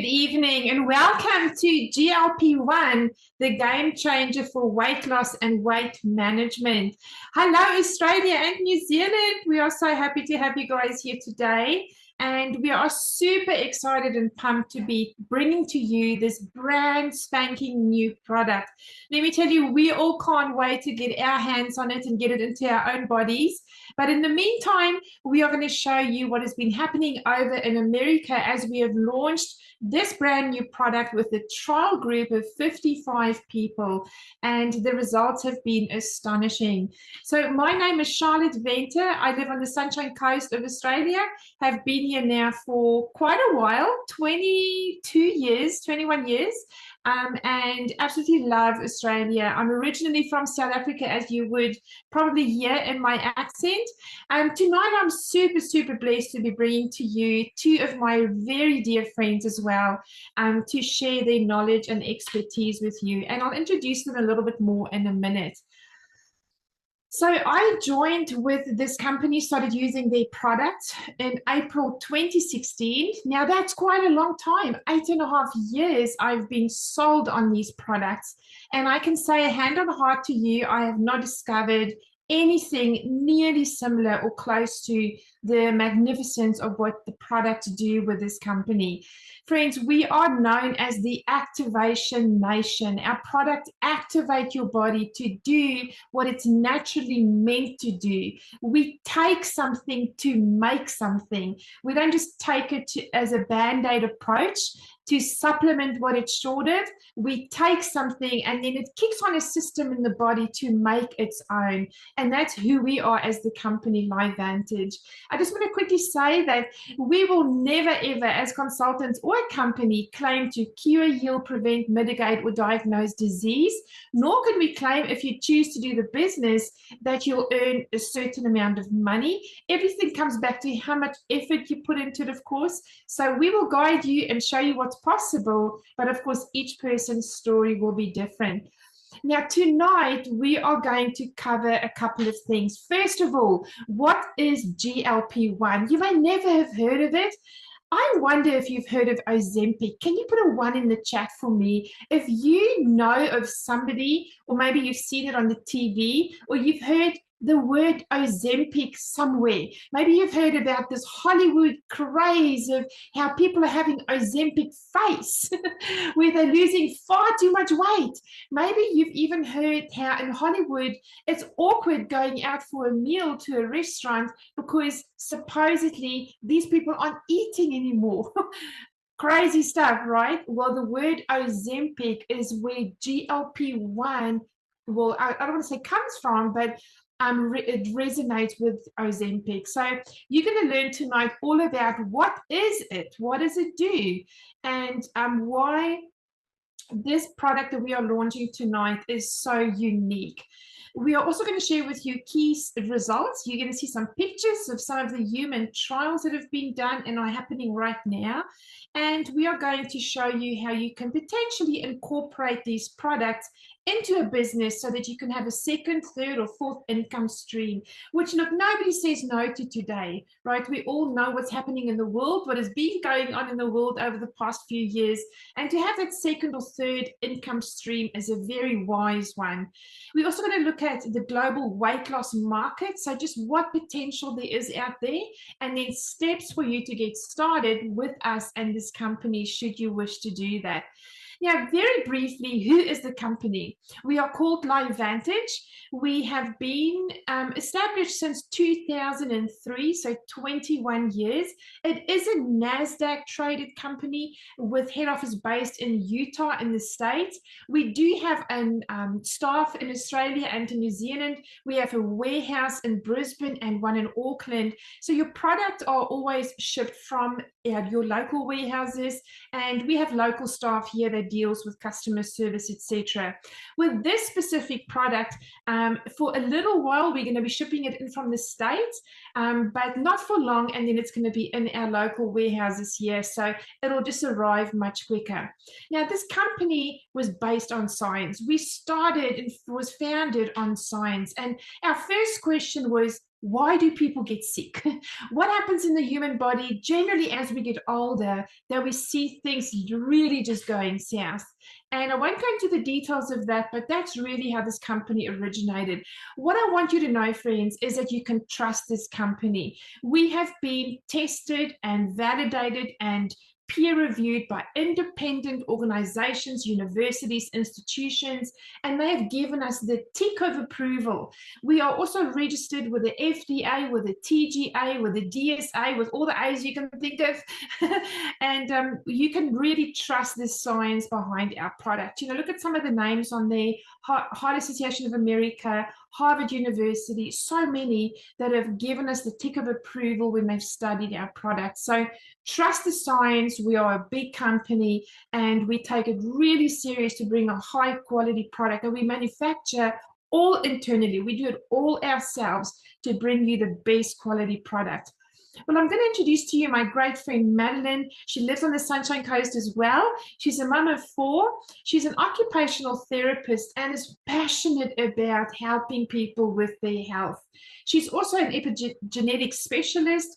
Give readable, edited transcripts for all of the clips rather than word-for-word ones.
evening and welcome to GLP-1, the game changer for weight loss and weight management. Hello, Australia and New Zealand. We are so happy to have you guys here today. And we are super excited and pumped to be bringing to you this brand spanking new product. Let me tell you, we all can't wait to get our hands on it and get it into our own bodies. But in the meantime, we are going to show you what has been happening over in America as we have launched this brand new product with a trial group of 55 people, and the results have been astonishing. So my name is 𝗕𝗲𝗵𝗶𝗍𝗆. I live on the Sunshine Coast of Australia, have been here now for quite a while, 22 years, 21 years, and absolutely love Australia. I'm originally from South Africa, as you would probably hear in my accent. Tonight I'm super blessed to be bringing to you two of my very dear friends as well, to share their knowledge and expertise with you. And I'll introduce them a little bit more in a minute. So I joined with this company, started using their product in April 2016. Now that's quite a long time, 8.5 years I've been sold on these products. And I can say, hand on heart to you, I have not discovered anything nearly similar or close to the magnificence of what the products do with this company. Friends, we are known as the activation nation. Our product activate your body to do what it's naturally meant to do. We take something to make something. We don't just take it as a band-aid approach to supplement what it's short of. We take something and then it kicks on a system in the body to make its own. And that's who we are as the company LifeVantage. I just want to quickly say that we will never ever as consultants or a company claim to cure, heal, prevent, mitigate or diagnose disease, nor can we claim if you choose to do the business that you'll earn a certain amount of money. Everything comes back to how much effort you put into it, of course. So we will guide you and show you what's possible, but of course each person's story will be different. Now tonight we are going to cover a couple of things. First of all, what is GLP-1? You may never have heard of it. I wonder if you've heard of Ozempic. Can you put a 1 in the chat for me if you know of somebody, or maybe you've seen it on the TV, or you've heard the word Ozempic somewhere. Maybe you've heard about this Hollywood craze of how people are having Ozempic face, where they're losing far too much weight. Maybe you've even heard how in Hollywood it's awkward going out for a meal to a restaurant because supposedly these people aren't eating anymore. Crazy stuff, right? Well, the word Ozempic is where GLP-1, well, I don't want to say comes from, but it resonates with Ozempic. So you're going to learn tonight all about what is it, what does it do, and why this product that we are launching tonight is so unique. We are also going to share with you key results. You're going to see some pictures of some of the human trials that have been done and are happening right now. And we are going to show you how you can potentially incorporate these products into a business so that you can have a second, third, or fourth income stream, which, look, nobody says no to today, right? We all know what's happening in the world, what has been going on in the world over the past few years, and to have that second or third income stream is a very wise one. We're also going to look at the global weight loss market, so just what potential there is out there, and then steps for you to get started with us and this company should you wish to do that. Now, very briefly, who is the company? We are called LifeVantage. We have been established since 2003, so 21 years. It is a NASDAQ-traded company with head office based in Utah in the States. We do have staff in Australia and in New Zealand. We have a warehouse in Brisbane and one in Auckland. So your products are always shipped from your local warehouses, and we have local staff here that deals with customer service, etc. With this specific product, for a little while we're going to be shipping it in from the States, but not for long, and then it's going to be in our local warehouses here, so it'll just arrive much quicker. Now, this company was based on science. We started and was founded on science, and our first question was, why do people get sick? What happens in the human body generally as we get older that we see things really just going south? And I won't go into the details of that, but that's really how this company originated. What I want you to know, friends, is that you can trust this company. We have been tested and validated and peer-reviewed by independent organizations, universities, institutions, and they have given us the tick of approval. We are also registered with the FDA, with the TGA, with the DSA, with all the A's you can think of. And you can really trust the science behind our product. You know, look at some of the names on there: Heart Association of America, Harvard University, so many that have given us the tick of approval when they've studied our product. So trust the science. We are a big company and we take it really serious to bring a high quality product, and we manufacture all internally. We do it all ourselves to bring you the best quality product. Well, I'm going to introduce to you my great friend MADALEEN. She lives on the Sunshine Coast as well. She's a mum of 4. She's an occupational therapist and is passionate about helping people with their health. She's also an epigenetics specialist.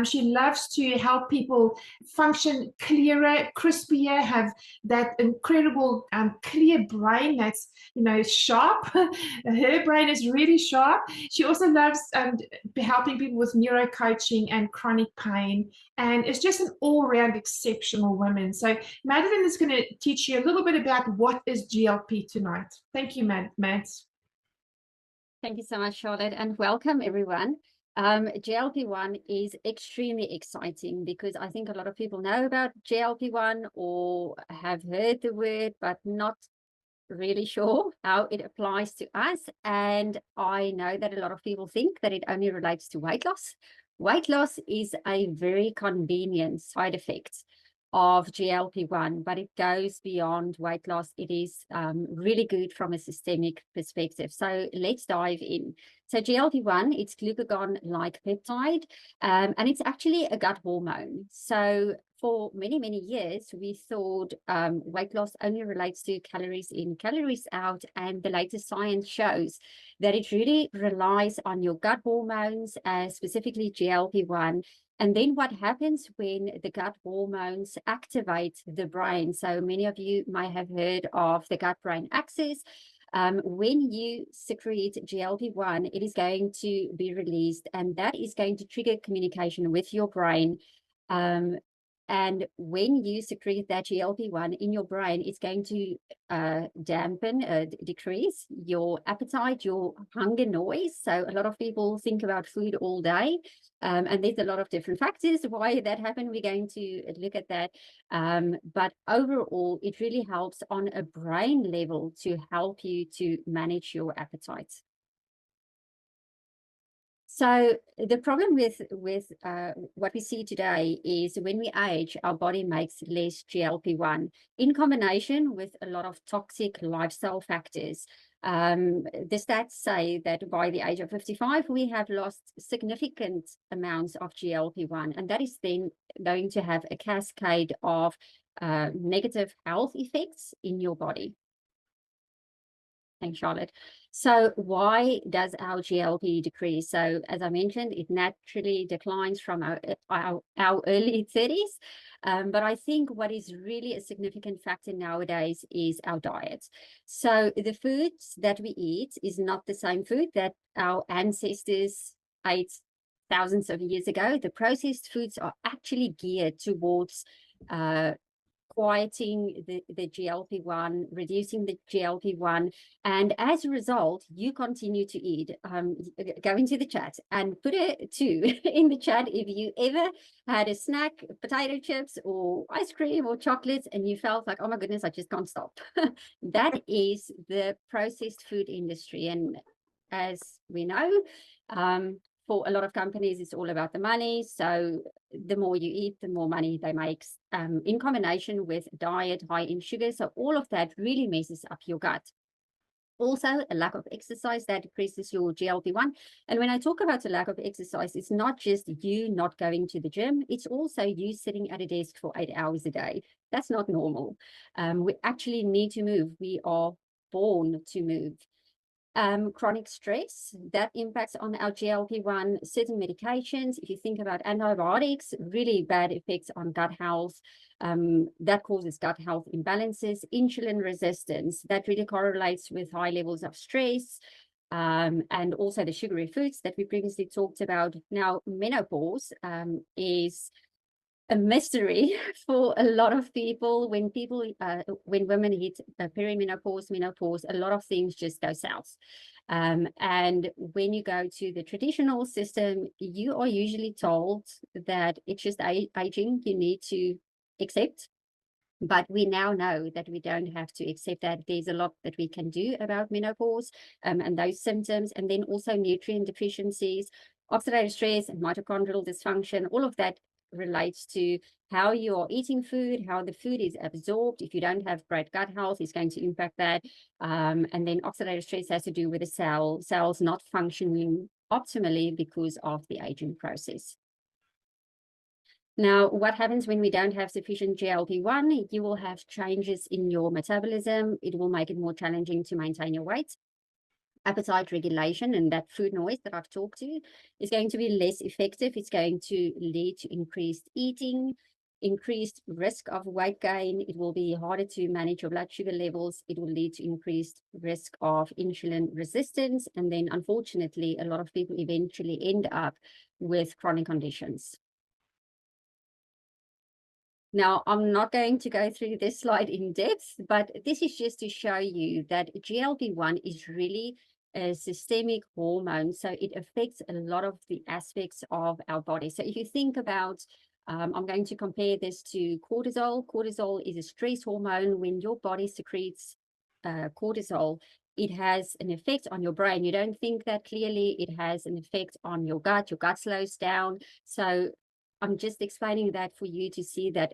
She loves to help people function clearer, crispier, have that incredible clear brain that's, you know, sharp. Her brain is really sharp. She also loves helping people with neuro-coaching and chronic pain, and it's just an all-round exceptional woman. So MADALEEN is going to teach you a little bit about what is GLP tonight. Thank you, Mads. Thank you so much, Charlotte, and welcome everyone. GLP-1 is extremely exciting because I think a lot of people know about GLP-1 or have heard the word, but not really sure how it applies to us. And I know that a lot of people think that it only relates to weight loss. Weight loss is a very convenient side effect of GLP-1, but it goes beyond weight loss. It is really good from a systemic perspective. So let's dive in. So GLP-1, it's glucagon-like peptide, and it's actually a gut hormone. So for many, many years, we thought weight loss only relates to calories in, calories out, and the latest science shows that it really relies on your gut hormones, specifically GLP-1. And then what happens when the gut hormones activate the brain? So many of you might have heard of the gut-brain axis. When you secrete GLP-1, it is going to be released, and that is going to trigger communication with your brain. And when you secrete that GLP-1 in your brain, it's going to decrease your appetite, your hunger noise. So a lot of people think about food all day, and there's a lot of different factors why that happened. We're going to look at that. But overall, it really helps on a brain level to help you to manage your appetite. So the problem with what we see today is when we age, our body makes less GLP-1 in combination with a lot of toxic lifestyle factors. The stats say that by the age of 55, we have lost significant amounts of GLP-1, and that is then going to have a cascade of negative health effects in your body. Thanks, Charlotte. So why does our GLP decrease? So as I mentioned, it naturally declines from our early 30s. But I think what is really a significant factor nowadays is our diet. So the foods that we eat is not the same food that our ancestors ate thousands of years ago. The processed foods are actually geared towards quieting the GLP-1, reducing the GLP-1, and as a result, you continue to eat. Go into the chat and put a 2 in the chat if you ever had a snack, potato chips or ice cream or chocolates, and you felt like, oh my goodness, I just can't stop. That is the processed food industry, and as we know, for a lot of companies, it's all about the money. So the more you eat, the more money they make, in combination with diet high in sugar. So all of that really messes up your gut. Also, a lack of exercise that decreases your GLP-1. And when I talk about a lack of exercise, it's not just you not going to the gym. It's also you sitting at a desk for 8 hours a day. That's not normal. We actually need to move. We are born to move. chronic stress that impacts on our GLP-1, certain medications. If you think about antibiotics, really bad effects on gut health, that causes gut health imbalances, insulin resistance, that really correlates with high levels of stress, and also the sugary foods that we previously talked about. Now, menopause is a mystery for a lot of people. When women hit perimenopause, menopause, a lot of things just go south. And when you go to the traditional system, you are usually told that it's just aging, you need to accept. But we now know that we don't have to accept that. There's a lot that we can do about menopause and those symptoms, and then also nutrient deficiencies, oxidative stress, and mitochondrial dysfunction. All of that relates to how you are eating food, how the food is absorbed. If you don't have great gut health, it's going to impact that. And then oxidative stress has to do with the cells not functioning optimally because of the aging process. Now, what happens when we don't have sufficient GLP-1? You will have changes in your metabolism. It will make it more challenging to maintain your weight. Appetite regulation and that food noise that I've talked to is going to be less effective. It's going to lead to increased eating, increased risk of weight gain. It will be harder to manage your blood sugar levels. It will lead to increased risk of insulin resistance. And then, unfortunately, a lot of people eventually end up with chronic conditions. Now, I'm not going to go through this slide in depth, but this is just to show you that GLP-1 is really a systemic hormone. So it affects a lot of the aspects of our body. So if you think about, I'm going to compare this to cortisol. Cortisol is a stress hormone. When your body secretes cortisol, it has an effect on your brain. You don't think that clearly. It has an effect on your gut. Your gut slows down. So I'm just explaining that for you to see that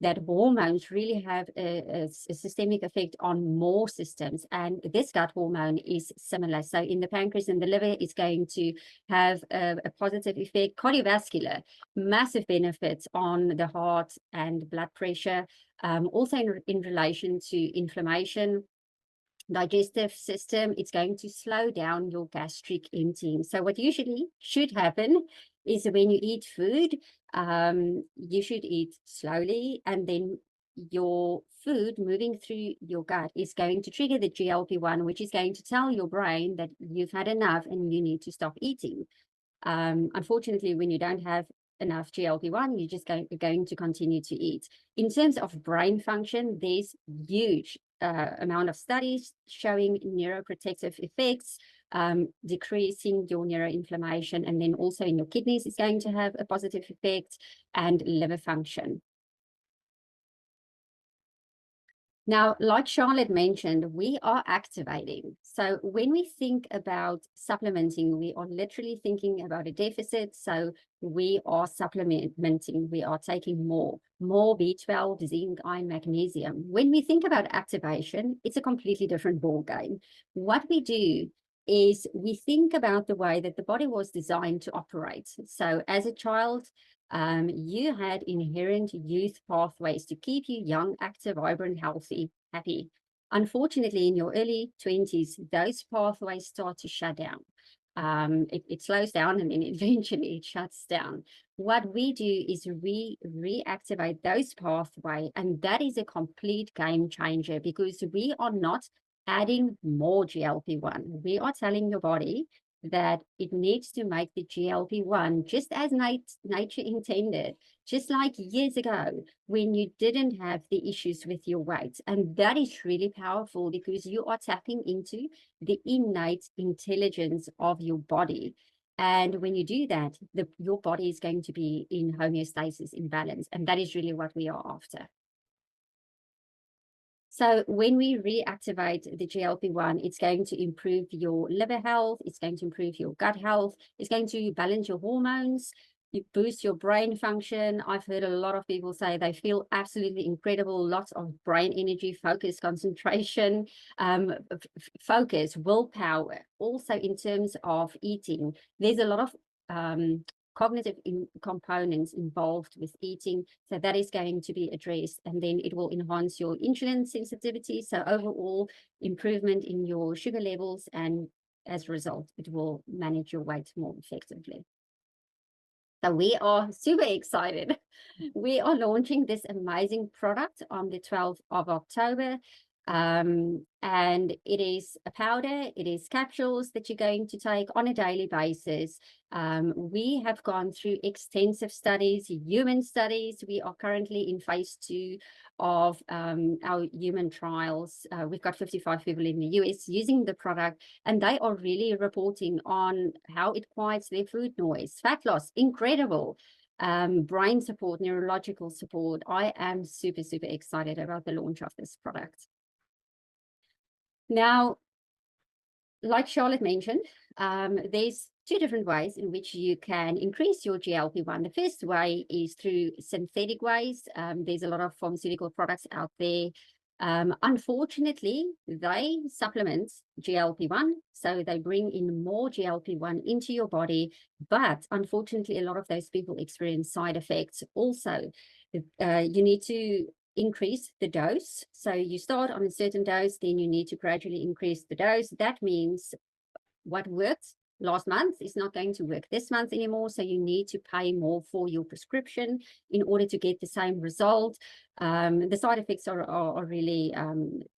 that hormones really have a systemic effect on more systems, and this gut hormone is similar. So in the pancreas and the liver, it's going to have a positive effect. Cardiovascular, massive benefits on the heart and blood pressure, also in relation to inflammation. Digestive system, it's going to slow down your gastric emptying. So what usually should happen is when you eat food, you should eat slowly, and then your food moving through your gut is going to trigger the GLP-1, which is going to tell your brain that you've had enough and you need to stop eating. Unfortunately, when you don't have enough GLP-1, you're just going to continue to eat. In terms of brain function, there's huge amount of studies showing neuroprotective effects, decreasing your neuroinflammation, and then also in your kidneys is going to have a positive effect, and liver function. Now, like Charlotte mentioned, we are activating. So when we think about supplementing, we are literally thinking about a deficit. So we are supplementing, we are taking more B12, zinc, iron, magnesium. When we think about activation, it's a completely different ball game. What we do is we think about the way that the body was designed to operate. So as a child, you had inherent youth pathways to keep you young, active, vibrant, healthy, happy. Unfortunately, in your early 20s, those pathways start to shut down. It slows down, and then eventually it shuts down. What we do is we reactivate those pathways, and that is a complete game changer, because we are not adding more GLP-1. We are telling your body that it needs to make the GLP-1 just as nature intended, just like years ago when you didn't have the issues with your weight. And that is really powerful, because you are tapping into the innate intelligence of your body. And when you do that, your body is going to be in homeostasis, in balance. And that is really what we are after. So when we reactivate the GLP-1, it's going to improve your liver health, it's going to improve your gut health, it's going to balance your hormones, you boost your brain function. I've heard a lot of people say they feel absolutely incredible, lots of brain energy, focus, concentration, focus, willpower. Also in terms of eating, there's a lot of cognitive components involved with eating. So that is going to be addressed, and then it will enhance your insulin sensitivity. So overall improvement in your sugar levels, and as a result, it will manage your weight more effectively. So we are super excited. We are launching this amazing product on the 12th of October. And it is a powder, it is capsules that you're going to take on a daily basis. We have gone through extensive studies, human studies. We are currently in phase 2 of our human trials. We've got 55 people in the US using the product, and they are really reporting on how it quiets their food noise. Fat loss, incredible. Brain support, neurological support. I am super, super excited about the launch of this product. Now, like Charlotte mentioned, there's 2 different ways in which you can increase your GLP-1. The first way is through synthetic ways. There's a lot of pharmaceutical products out there. Unfortunately, they supplement GLP-1, so they bring in more GLP-1 into your body, but unfortunately, a lot of those people experience side effects also. You need to increase the dose. So you start on a certain dose, then you need to gradually increase the dose. That means what worked last month is not going to work this month anymore. So you need to pay more for your prescription in order to get the same result. The side effects are really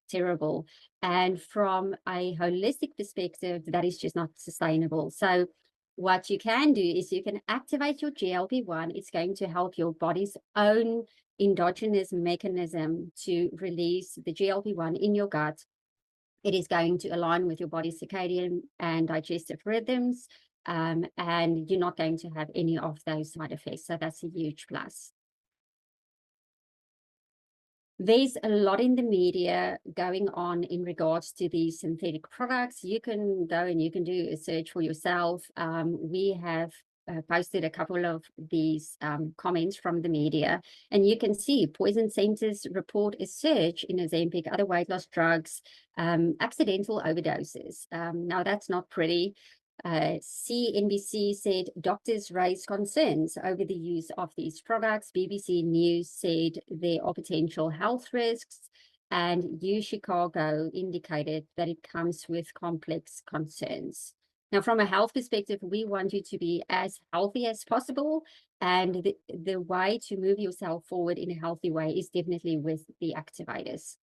terrible. And from a holistic perspective, that is just not sustainable. So what you can do is you can activate your GLP-1. It's going to help your body's own endogenous mechanism to release the GLP-1 in your gut. It is going to align with your body's circadian and digestive rhythms, and you're not going to have any of those side effects. So that's a huge plus. There's a lot in the media going on in regards to these synthetic products. You can go and you can do a search for yourself. We have posted a couple of these comments from the media, and you can see Poison Centers report a surge in Ozempic, other weight loss drugs, accidental overdoses. Now that's not pretty. CNBC said doctors raised concerns over the use of these products. BBC News said there are potential health risks, and Chicago indicated that it comes with complex concerns. Now, from a health perspective, we want you to be as healthy as possible, and the way to move yourself forward in a healthy way is definitely with the activators.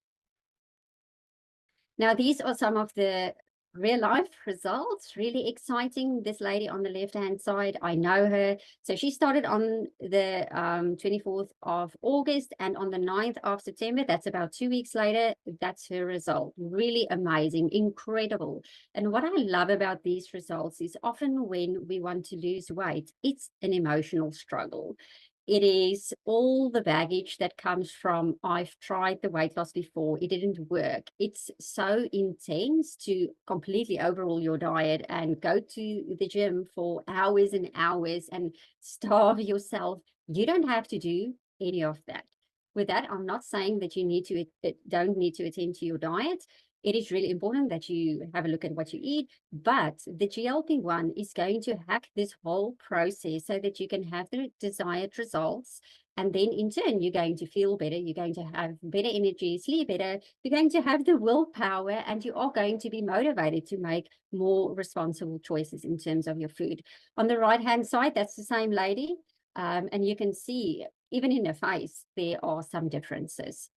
Now, these are some of the real life results, really exciting. This lady on the left hand side, I know her. So she started on the 24th of August, and on the 9th of September, that's about 2 weeks later, that's her result. Really amazing, incredible. And what I love about these results is often when we want to lose weight, it's an emotional struggle. It is all the baggage that comes from, I've tried the weight loss before, it didn't work. It's so intense to completely overhaul your diet and go to the gym for hours and hours and starve yourself. You don't have to do any of that. With that, I'm not saying that you don't need to attend to your diet. It is really important that you have a look at what you eat, but the GLP-1 is going to hack this whole process so that you can have the desired results. And then in turn, you're going to feel better. You're going to have better energy, sleep better. You're going to have the willpower, and you are going to be motivated to make more responsible choices in terms of your food. On the right-hand side, that's the same lady. And you can see, even in her face, there are some differences.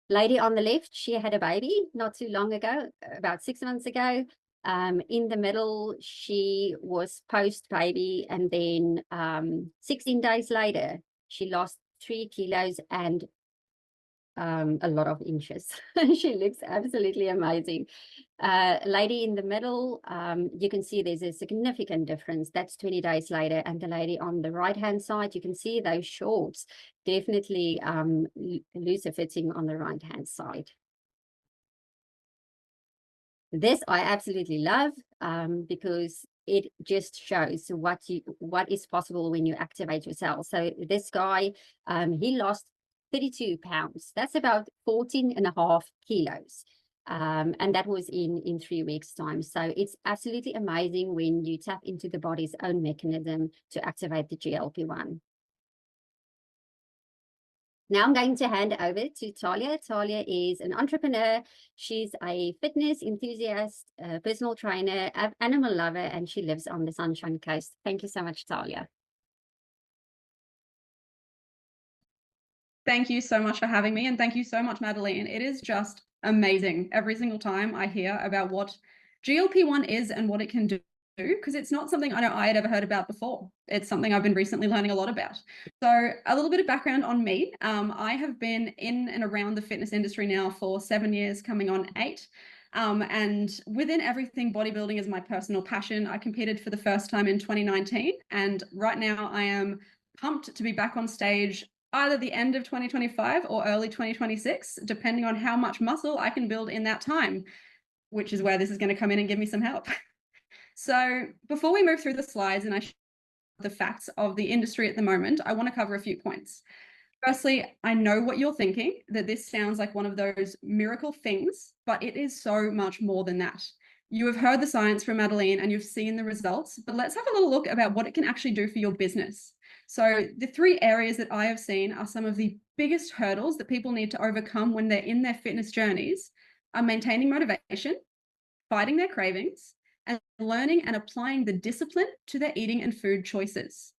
Lady on the left, she had a baby not too long ago, about 6 months ago. In the middle, she was post-baby, and then 16 days later, she lost 3 kilos and a lot of inches. She looks absolutely amazing. Lady in the middle, you can see there's a significant difference. That's 20 days later. And the lady on the right-hand side, you can see those shorts definitely looser fitting on the right-hand side. This I absolutely love because it just shows what is possible when you activate yourself. So this guy, he lost 32 pounds. That's about 14.5 kilos. And that was in 3 weeks' time. So it's absolutely amazing when you tap into the body's own mechanism to activate the GLP-1. Now I'm going to hand over to Talia. Talia is an entrepreneur. She's a fitness enthusiast, personal trainer, animal lover, and she lives on the Sunshine Coast. Thank you so much, Talia. Thank you so much for having me, and thank you so much, MADALEEN. It is just amazing every single time I hear about what GLP-1 is and what it can do, because it's not something I know I had ever heard about before. It's something I've been recently learning a lot about. So a little bit of background on me. I have been in and around the fitness industry now for 7 years, coming on 8. And within everything, bodybuilding is my personal passion. I competed for the first time in 2019, and right now I am pumped to be back on stage either the end of 2025 or early 2026, depending on how much muscle I can build in that time, which is where this is going to come in and give me some help. So before we move through the slides and I show the facts of the industry at the moment, I want to cover a few points. Firstly, I know what you're thinking, that this sounds like one of those miracle things, but it is so much more than that. You have heard the science from MADALEEN and you've seen the results, but let's have a little look about what it can actually do for your business. So the 3 areas that I have seen are some of the biggest hurdles that people need to overcome when they're in their fitness journeys are maintaining motivation, fighting their cravings, and learning and applying the discipline to their eating and food choices.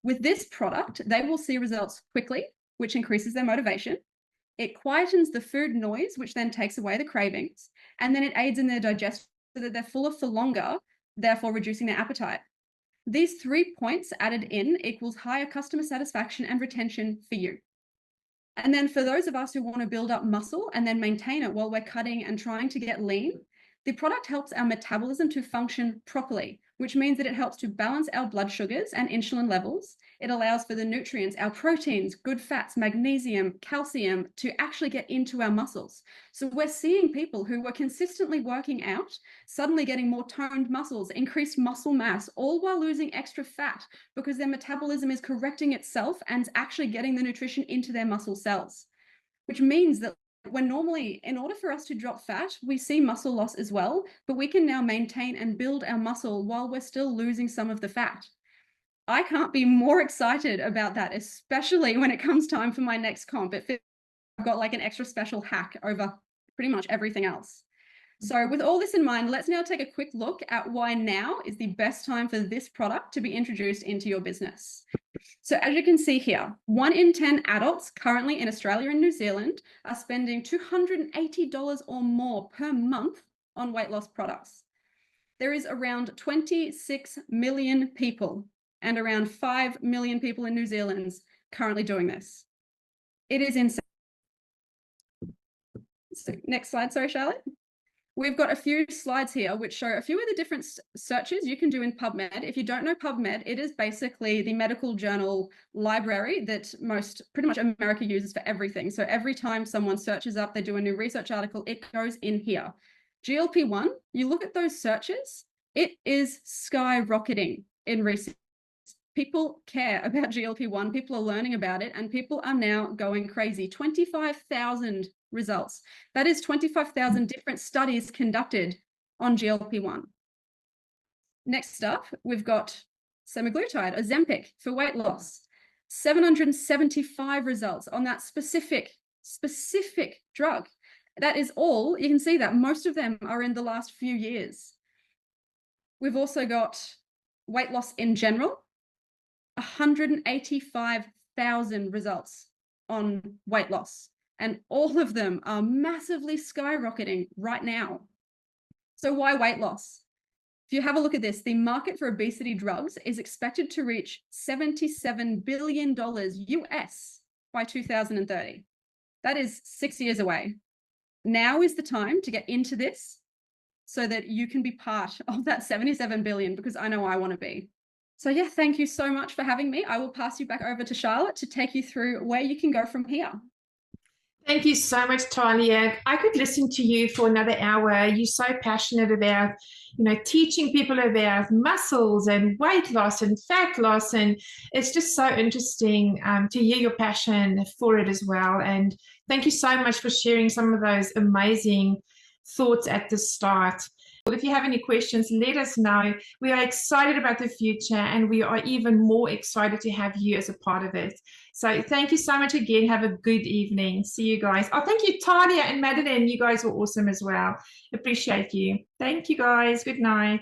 With this product, they will see results quickly, which increases their motivation. It quietens the food noise, which then takes away the cravings, and then it aids in their digestion so that they're fuller for longer, therefore reducing their appetite. These 3 points added in equals higher customer satisfaction and retention for you. And then for those of us who want to build up muscle and then maintain it while we're cutting and trying to get lean, the product helps our metabolism to function properly, which means that it helps to balance our blood sugars and insulin levels. It allows for the nutrients, our proteins, good fats, magnesium, calcium to actually get into our muscles. So we're seeing people who were consistently working out, suddenly getting more toned muscles, increased muscle mass, all while losing extra fat because their metabolism is correcting itself and actually getting the nutrition into their muscle cells, which means that when normally, in order for us to drop fat, we see muscle loss as well, but we can now maintain and build our muscle while we're still losing some of the fat. I can't be more excited about that, especially when it comes time for my next comp. I've got like an extra special hack over pretty much everything else. So with all this in mind, let's now take a quick look at why now is the best time for this product to be introduced into your business. So as you can see here, 1 in 10 adults currently in Australia and New Zealand are spending $280 or more per month on weight loss products. There is around 26 million people and around 5 million people in New Zealand currently doing this. It is insane. So next slide, sorry, Charlotte. We've got a few slides here which show a few of the different searches you can do in PubMed. If you don't know PubMed, it is basically the medical journal library that pretty much America uses for everything. So every time someone searches up, they do a new research article, it goes in here. GLP-1, you look at those searches, it is skyrocketing in recent. People care about GLP-1, people are learning about it, and people are now going crazy. 25,000 results. That is 25,000 different studies conducted on GLP-1. Next up, we've got semaglutide, Ozempic for weight loss. 775 results on that specific drug. That is all. You can see that most of them are in the last few years. We've also got weight loss in general. 185,000 results on weight loss, and all of them are massively skyrocketing right now. So why weight loss? If you have a look at this, the market for obesity drugs is expected to reach $77 billion US by 2030. That is 6 years away. Now is the time to get into this so that you can be part of that 77 billion, because I know I want to be. So yeah, thank you so much for having me. I will pass you back over to Charlotte to take you through where you can go from here. Thank you so much, Talia. I could listen to you for another hour. You're so passionate about, teaching people about muscles and weight loss and fat loss. And it's just so interesting to hear your passion for it as well. And thank you so much for sharing some of those amazing thoughts at the start. If you have any questions, let us know. We are excited about the future, and we are even more excited to have you as a part of it. So thank you so much again. Have a good evening. See you guys. Oh, thank you, Talia and MADALEEN. You guys were awesome as well. Appreciate you. Thank you, guys. Good night.